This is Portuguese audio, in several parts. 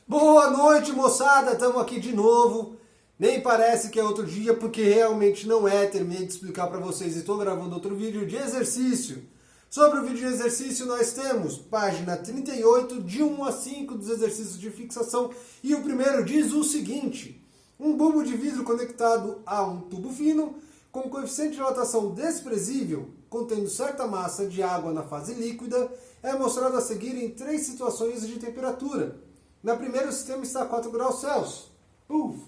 Boa noite, moçada! Estamos aqui de novo. Nem parece que é outro dia, porque realmente não é. Terminei de explicar para vocês e estou gravando outro vídeo de exercício. Sobre o vídeo de exercício, nós temos página 38, de 1 a 5 dos exercícios de fixação. E o primeiro diz o seguinte: um bulbo de vidro conectado a um tubo fino, com coeficiente de dilatação desprezível, contendo certa massa de água na fase líquida, é mostrado a seguir em 3 situações de temperatura. Na primeira, o sistema está a 4 graus Celsius. Puf.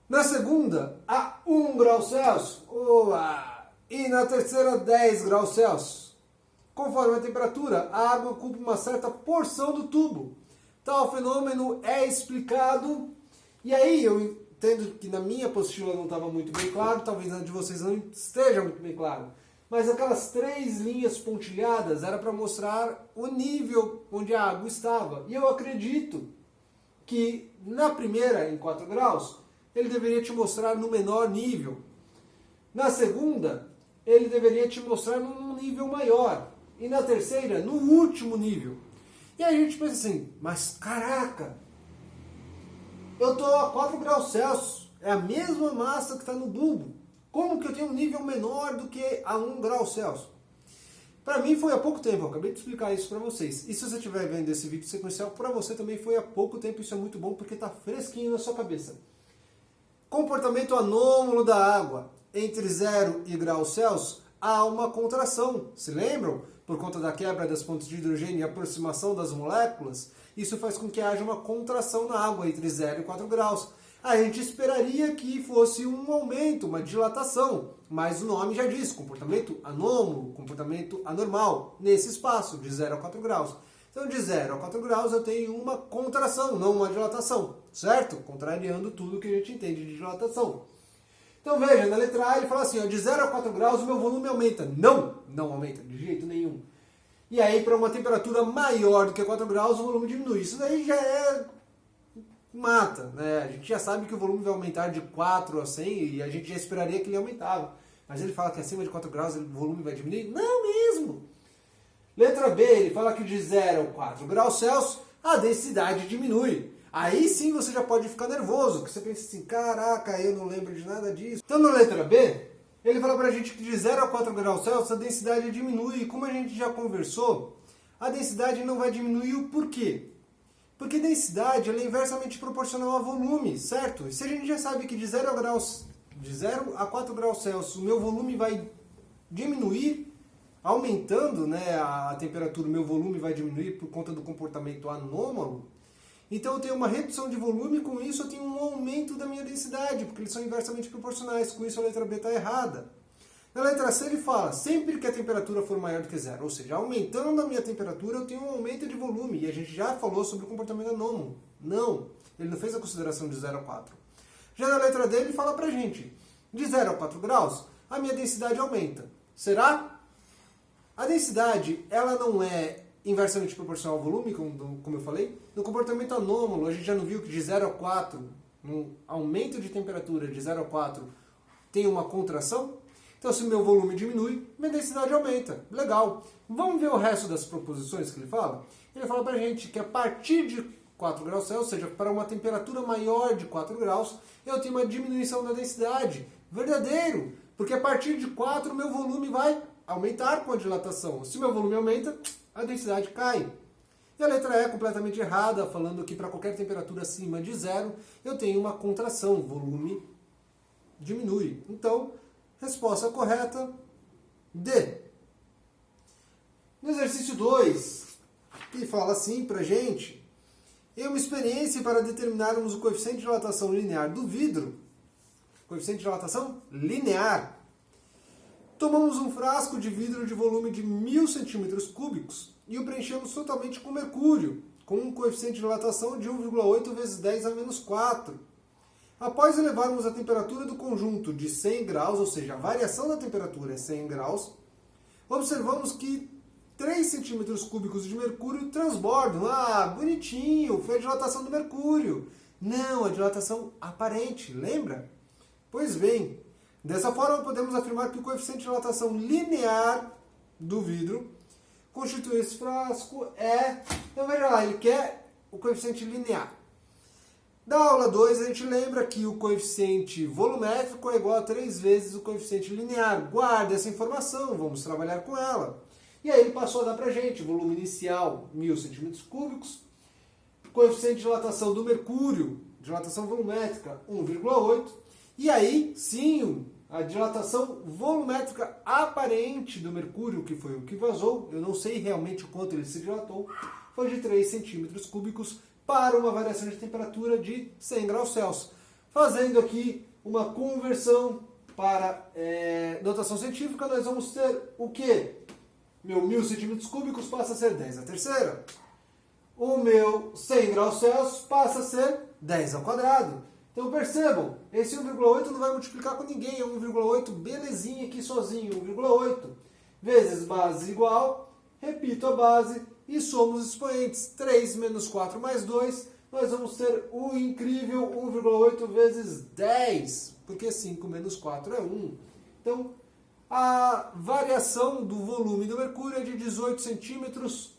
Na segunda, a 1 grau Celsius. Uá. E na terceira, 10 graus Celsius. Conforme a temperatura, a água ocupa uma certa porção do tubo. Tal fenômeno é explicado. E aí, eu entendo que na minha apostila não estava muito bem claro, talvez na de vocês não esteja muito bem claro. Mas aquelas 3 linhas pontilhadas era para mostrar o nível onde a água estava. E eu acredito que na primeira, em 4 graus, ele deveria te mostrar no menor nível. Na segunda, ele deveria te mostrar num nível maior. E na terceira, no último nível. E aí a gente pensa assim, mas caraca, eu estou a 4 graus Celsius, é a mesma massa que está no bulbo. Como que eu tenho um nível menor do que a 1 grau Celsius? Para mim foi há pouco tempo, eu acabei de explicar isso para vocês. E se você estiver vendo esse vídeo sequencial, para você também foi há pouco tempo, isso é muito bom porque está fresquinho na sua cabeça. Comportamento anômalo da água. Entre 0 e graus Celsius há uma contração. Se lembram? Por conta da quebra das pontes de hidrogênio e aproximação das moléculas, isso faz com que haja uma contração na água entre 0 e 4 graus. A gente esperaria que fosse um aumento, uma dilatação, mas o nome já diz, comportamento anômalo, comportamento anormal, nesse espaço de 0 a 4 graus. Então de 0 a 4 graus eu tenho uma contração, não uma dilatação, certo? Contrariando tudo que a gente entende de dilatação. Então veja, na letra A ele fala assim, ó, de 0 a 4 graus o meu volume aumenta. Não aumenta de jeito nenhum. E aí para uma temperatura maior do que 4 graus o volume diminui. Isso daí já é mata, né? A gente já sabe que o volume vai aumentar de 4 a 100 e a gente já esperaria que ele aumentava. Mas ele fala que acima de 4 graus o volume vai diminuir? Não mesmo! Letra B, ele fala que de 0 a 4 graus Celsius a densidade diminui. Aí sim você já pode ficar nervoso, que você pensa assim, caraca, eu não lembro de nada disso. Então na letra B, ele fala pra gente que de 0 a 4 graus Celsius a densidade diminui. E como a gente já conversou, a densidade não vai diminuir o porquê? Porque densidade ela é inversamente proporcional a volume, certo? E se a gente já sabe que de 0 a 4 graus Celsius o meu volume vai diminuir, aumentando, né, a temperatura, o meu volume vai diminuir por conta do comportamento anômalo, então eu tenho uma redução de volume e com isso eu tenho um aumento da minha densidade, porque eles são inversamente proporcionais, com isso a letra B está errada. Na letra C ele fala, sempre que a temperatura for maior do que 0, ou seja, aumentando a minha temperatura eu tenho um aumento de volume, e a gente já falou sobre o comportamento anômalo. Não, ele não fez a consideração de 0 a 4. Já na letra D ele fala pra gente, de 0 a 4 graus, a minha densidade aumenta. Será? A densidade, ela não é inversamente proporcional ao volume, como eu falei. No comportamento anômalo, a gente já não viu que de 0 a 4, no aumento de temperatura de 0 a 4, tem uma contração? Então, se o meu volume diminui, minha densidade aumenta. Legal. Vamos ver o resto das proposições que ele fala? Ele fala pra gente que a partir de 4 graus Celsius, ou seja, para uma temperatura maior de 4 graus, eu tenho uma diminuição da densidade. Verdadeiro, porque a partir de 4 o meu volume vai aumentar com a dilatação. Se meu volume aumenta, a densidade cai. E a letra E é completamente errada, falando que para qualquer temperatura acima de 0, eu tenho uma contração, o volume diminui. Então, resposta correta, D. No exercício 2, que fala assim pra gente, em uma experiência para determinarmos o coeficiente de dilatação linear do vidro, coeficiente de dilatação linear, tomamos um frasco de vidro de volume de 1000 centímetros cúbicos e o preenchemos totalmente com mercúrio, com um coeficiente de dilatação de 1,8 vezes 10 a menos 4. Após elevarmos a temperatura do conjunto de 100 graus, ou seja, a variação da temperatura é 100 graus, observamos que 3 centímetros cúbicos de mercúrio transbordam. Ah, bonitinho, foi a dilatação do mercúrio. Não, a dilatação aparente, lembra? Pois bem, dessa forma podemos afirmar que o coeficiente de dilatação linear do vidro constitui esse frasco é... Então veja lá, ele quer o coeficiente linear. Da aula 2, a gente lembra que o coeficiente volumétrico é igual a 3 vezes o coeficiente linear. Guarda essa informação, vamos trabalhar com ela. E aí ele passou a dar pra gente volume inicial, 1000 cm3, coeficiente de dilatação do mercúrio, dilatação volumétrica, 1,8. E aí, sim, a dilatação volumétrica aparente do mercúrio, que foi o que vazou, eu não sei realmente o quanto ele se dilatou, foi de 3 cm3 para uma variação de temperatura de 100 graus Celsius. Fazendo aqui uma conversão para notação científica, nós vamos ter o quê? Meu 1000 cm3 passa a ser 10 à terceira. O meu 100 graus Celsius passa a ser 10 ao quadrado. Então percebam, esse 1,8 não vai multiplicar com ninguém, é 1,8 belezinha aqui sozinho, 1,8 vezes base igual, repito a base e somos expoentes, 3 menos 4 mais 2, nós vamos ter o incrível 1,8 vezes 10, porque 5 menos 4 é 1. Então, a variação do volume do mercúrio é de 18 centímetros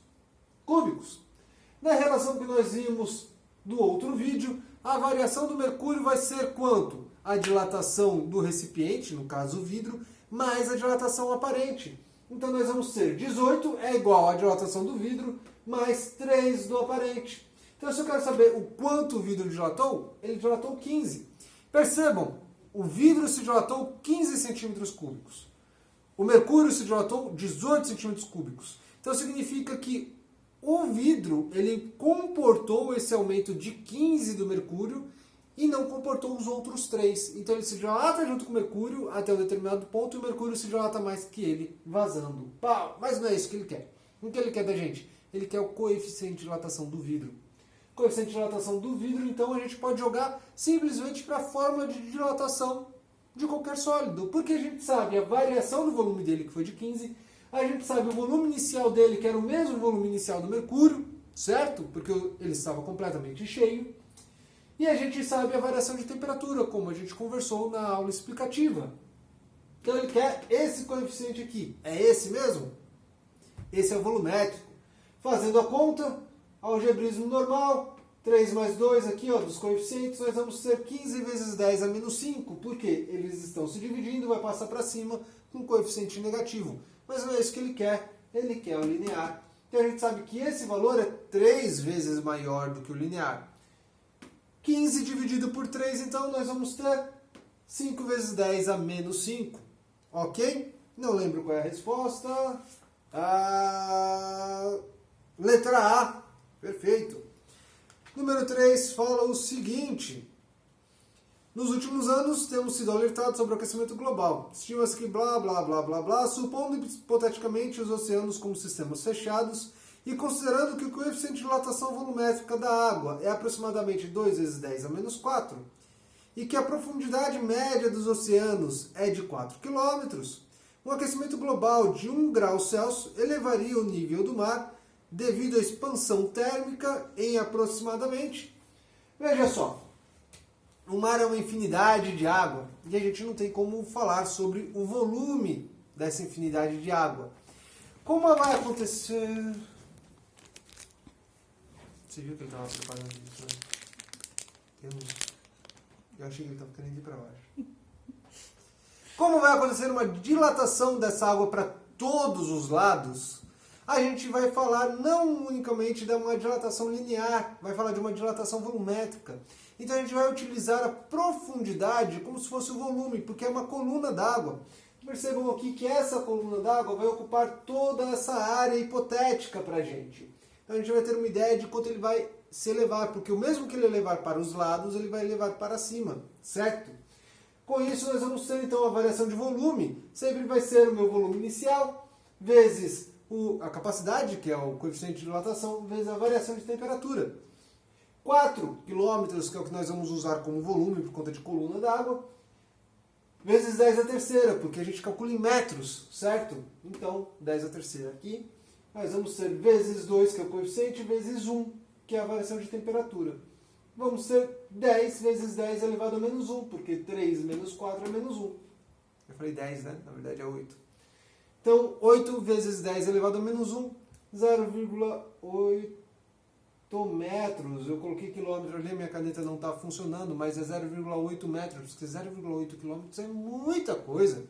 cúbicos. Na relação que nós vimos do outro vídeo, a variação do mercúrio vai ser quanto? A dilatação do recipiente, no caso o vidro, mais a dilatação aparente. Então nós vamos ter 18 é igual à dilatação do vidro, mais 3 do aparente. Então se eu quero saber o quanto o vidro dilatou, ele dilatou 15. Percebam, o vidro se dilatou 15 centímetros cúbicos. O mercúrio se dilatou 18 centímetros cúbicos. Então significa que o vidro ele comportou esse aumento de 15 do mercúrio e não comportou os outros 3. Então ele se dilata junto com o mercúrio até um determinado ponto e o mercúrio se dilata mais que ele vazando. Pau! Mas não é isso que ele quer. O que ele quer da gente? Ele quer o coeficiente de dilatação do vidro. Coeficiente de dilatação do vidro, então a gente pode jogar simplesmente para a forma de dilatação de qualquer sólido. Porque a gente sabe a variação do volume dele, que foi de 15, a gente sabe o volume inicial dele, que era o mesmo volume inicial do mercúrio, certo? Porque ele estava completamente cheio. E a gente sabe a variação de temperatura, como a gente conversou na aula explicativa. Então ele quer esse coeficiente aqui. É esse mesmo? Esse é o volumétrico. Fazendo a conta, algebrismo normal, 3 mais 2 aqui, ó, dos coeficientes, nós vamos ter 15 vezes 10 a menos 5, porque eles estão se dividindo, vai passar para cima com coeficiente negativo. Mas não é isso que ele quer o linear. Então a gente sabe que esse valor é 3 vezes maior do que o linear. 15 dividido por 3, então nós vamos ter 5 vezes 10 a menos 5. Ok? Não lembro qual é a resposta. Letra A. Perfeito. Número 3 fala o seguinte. Nos últimos anos, temos sido alertados sobre o aquecimento global. Estima-se que blá, blá, blá, blá, blá, supondo hipoteticamente os oceanos como sistemas fechados e considerando que o coeficiente de dilatação volumétrica da água é aproximadamente 2 vezes 10 a menos 4 e que a profundidade média dos oceanos é de 4 km, um aquecimento global de 1 grau Celsius elevaria o nível do mar devido à expansão térmica em aproximadamente... Veja só. O mar é uma infinidade de água e a gente não tem como falar sobre o volume dessa infinidade de água. Como vai acontecer... Você viu que ele estava preparando isso, né? Eu achei que ele estava querendo ir para baixo. Como vai acontecer uma dilatação dessa água para todos os lados? A gente vai falar não unicamente de uma dilatação linear, vai falar de uma dilatação volumétrica. Então a gente vai utilizar a profundidade como se fosse o volume, porque é uma coluna d'água. Percebam aqui que essa coluna d'água vai ocupar toda essa área hipotética para a gente. Então a gente vai ter uma ideia de quanto ele vai se elevar, porque o mesmo que ele elevar para os lados, ele vai elevar para cima, certo? Com isso nós vamos ter então a variação de volume, sempre vai ser o meu volume inicial, vezes a capacidade, que é o coeficiente de dilatação, vezes a variação de temperatura. 4 km, que é o que nós vamos usar como volume por conta de coluna d'água, vezes 10 à terceira, porque a gente calcula em metros, certo? Então, 10 à terceira aqui, nós vamos ter vezes 2, que é o coeficiente, vezes 1, que é a variação de temperatura. Vamos ter 10 vezes 10 elevado a menos 1, porque 3 menos 4 é menos 1. Eu falei 10, né? Na verdade é 8. Então, 8 vezes 10 elevado a menos 1, 0,8 hectometros, eu coloquei quilômetro ali, minha caneta não está funcionando, mas é 0,8 metros, porque 0,8 quilômetros é muita coisa.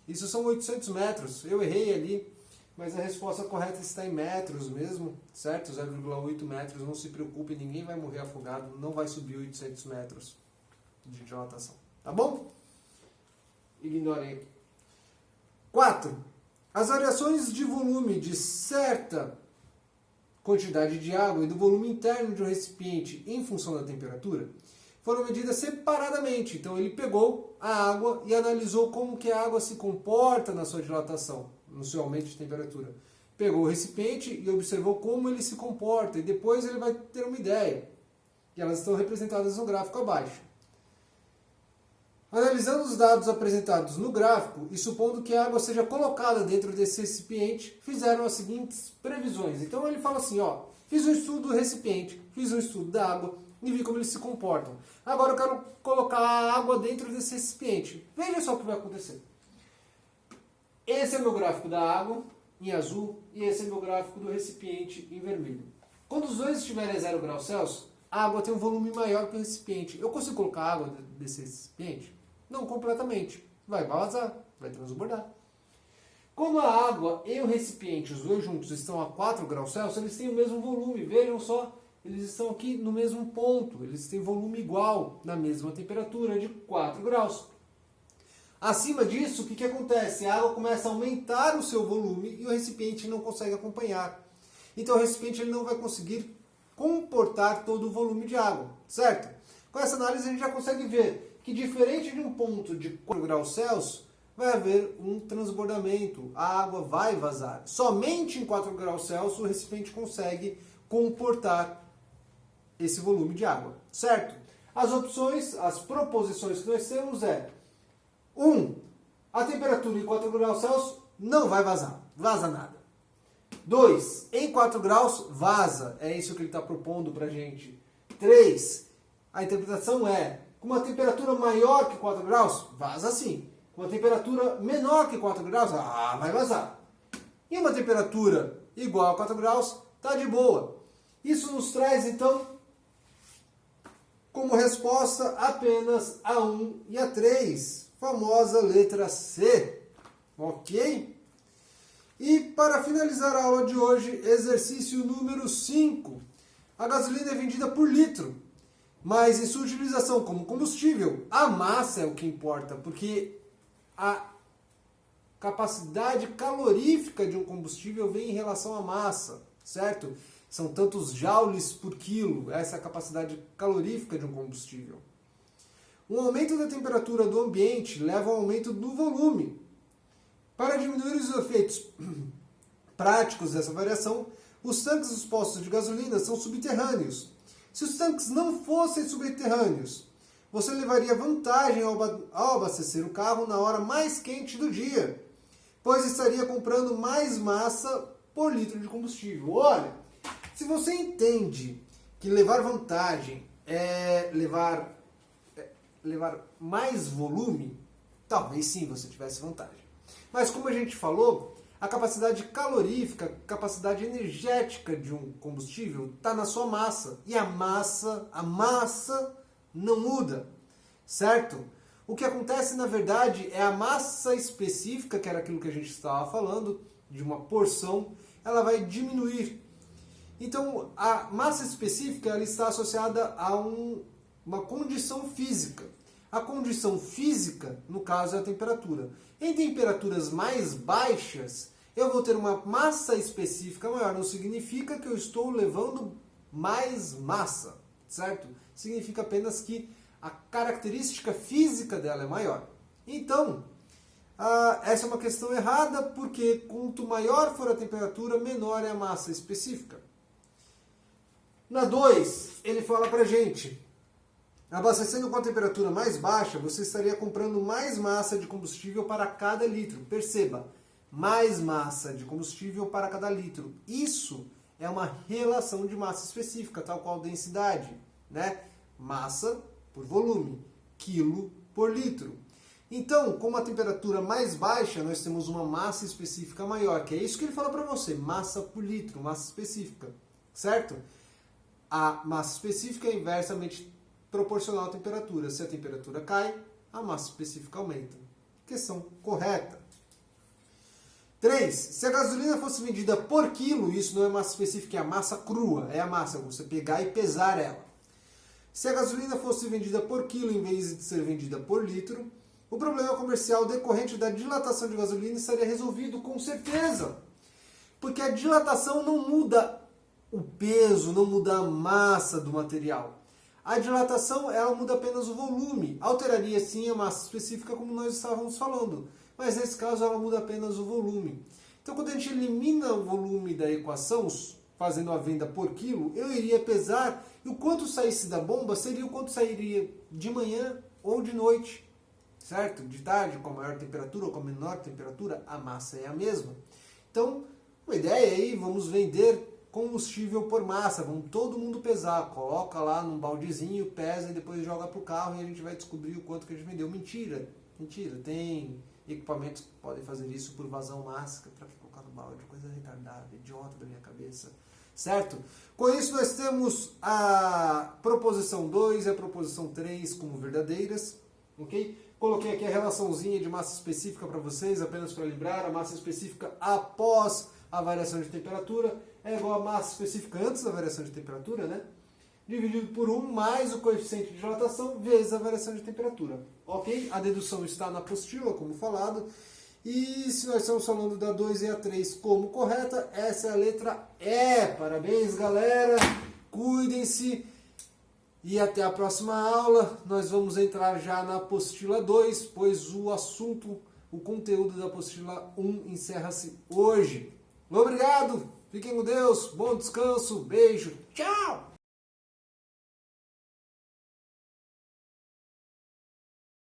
Isso são 800 metros, eu errei ali, mas a resposta correta está em metros mesmo, certo? 0,8 metros, não se preocupe, ninguém vai morrer afogado, não vai subir 800 metros de dilatação, tá bom? Ignorem. 4. As variações de volume de certa quantidade de água e do volume interno de um recipiente em função da temperatura foram medidas separadamente. Então ele pegou a água e analisou como que a água se comporta na sua dilatação, no seu aumento de temperatura. Pegou o recipiente e observou como ele se comporta, e depois ele vai ter uma ideia. E elas estão representadas no gráfico abaixo. Analisando os dados apresentados no gráfico e supondo que a água seja colocada dentro desse recipiente, fizeram as seguintes previsões. Então ele fala assim, ó, fiz um estudo do recipiente, fiz um estudo da água e vi como eles se comportam. Agora eu quero colocar a água dentro desse recipiente. Veja só o que vai acontecer. Esse é meu gráfico da água em azul e esse é meu gráfico do recipiente em vermelho. Quando os dois estiverem a 0 graus Celsius, a água tem um volume maior que o recipiente. Eu consigo colocar a água desse recipiente? Não completamente. Vai vazar, vai transbordar. Quando a água e o recipiente, os dois juntos, estão a 4 graus Celsius, eles têm o mesmo volume. Vejam só, eles estão aqui no mesmo ponto. Eles têm volume igual, na mesma temperatura de 4 graus. Acima disso, o que acontece? A água começa a aumentar o seu volume e o recipiente não consegue acompanhar. Então o recipiente ele não vai conseguir comportar todo o volume de água, certo? Com essa análise a gente já consegue ver que diferente de um ponto de 4 graus Celsius, vai haver um transbordamento, a água vai vazar. Somente em 4 graus Celsius o recipiente consegue comportar esse volume de água, certo? As opções, as proposições que nós temos é 1. A temperatura em 4 graus Celsius não vai vazar, vaza nada. 2. Em 4 graus vaza, é isso que ele está propondo para a gente. 3. A interpretação é com uma temperatura maior que 4 graus, vaza sim. Com uma temperatura menor que 4 graus, vai vazar. E uma temperatura igual a 4 graus, tá de boa. Isso nos traz, então, como resposta apenas a 1 e a 3. Famosa letra C. Ok? E para finalizar a aula de hoje, exercício número 5. A gasolina é vendida por litro. Mas em sua utilização como combustível, a massa é o que importa, porque a capacidade calorífica de um combustível vem em relação à massa, certo? São tantos joules por quilo, essa é a capacidade calorífica de um combustível. Um aumento da temperatura do ambiente leva ao aumento do volume. Para diminuir os efeitos práticos dessa variação, os tanques dos postos de gasolina são subterrâneos. Se os tanques não fossem subterrâneos, você levaria vantagem ao abastecer o carro na hora mais quente do dia, pois estaria comprando mais massa por litro de combustível. Olha, se você entende que levar vantagem é levar mais volume, talvez sim você tivesse vantagem. Mas como a gente falou, a capacidade calorífica, a capacidade energética de um combustível está na sua massa. E a massa não muda, certo? O que acontece, na verdade, é a massa específica, que era aquilo que a gente estava falando, de uma porção, ela vai diminuir. Então, a massa específica ela está associada a uma condição física. A condição física, no caso, é a temperatura. Em temperaturas mais baixas, eu vou ter uma massa específica maior. Não significa que eu estou levando mais massa, certo? Significa apenas que a característica física dela é maior. Então, essa é uma questão errada, porque quanto maior for a temperatura, menor é a massa específica. Na 2, ele fala pra gente: abastecendo com a temperatura mais baixa, você estaria comprando mais massa de combustível para cada litro. Perceba, mais massa de combustível para cada litro. Isso é uma relação de massa específica, tal qual densidade, né? Massa por volume, quilo por litro. Então, com uma temperatura mais baixa, nós temos uma massa específica maior, que é isso que ele fala para você, massa por litro, massa específica, certo? a massa específica é inversamente proporcional à temperatura. Se a temperatura cai, a massa específica aumenta. Questão correta. 3. Se a gasolina fosse vendida por quilo, isso não é massa específica, é a massa crua, é a massa, você pegar e pesar ela. Se a gasolina fosse vendida por quilo em vez de ser vendida por litro, o problema comercial decorrente da dilatação de gasolina estaria resolvido com certeza. Porque a dilatação não muda o peso, não muda a massa do material. A dilatação, ela muda apenas o volume. Alteraria sim a massa específica, como nós estávamos falando. Mas nesse caso ela muda apenas o volume. Então quando a gente elimina o volume da equação, fazendo a venda por quilo, eu iria pesar e o quanto saísse da bomba seria o quanto sairia de manhã ou de noite. Certo? De tarde, com a maior temperatura ou com a menor temperatura, a massa é a mesma. Então, uma ideia aí, vamos vender combustível por massa, vamos todo mundo pesar, coloca lá num baldezinho, pesa e depois joga pro carro e a gente vai descobrir o quanto que a gente vendeu. Mentira, tem equipamentos que podem fazer isso por vazão máxima, para que colocar no balde, coisa retardada, idiota da minha cabeça, certo? Com isso nós temos a proposição 2 e a proposição 3 como verdadeiras, ok? Coloquei aqui a relaçãozinha de massa específica para vocês, apenas para lembrar, a massa específica após a variação de temperatura é igual a massa específica antes da variação de temperatura, né? Dividido por 1 mais o coeficiente de dilatação vezes a variação de temperatura. Ok? A dedução está na apostila, como falado. E se nós estamos falando da 2 e a 3 como correta, essa é a letra E. Parabéns, galera! Cuidem-se! E até a próxima aula. Nós vamos entrar já na apostila 2, pois o assunto, o conteúdo da apostila 1 encerra-se hoje. Obrigado! Fiquem com Deus, bom descanso, beijo, tchau!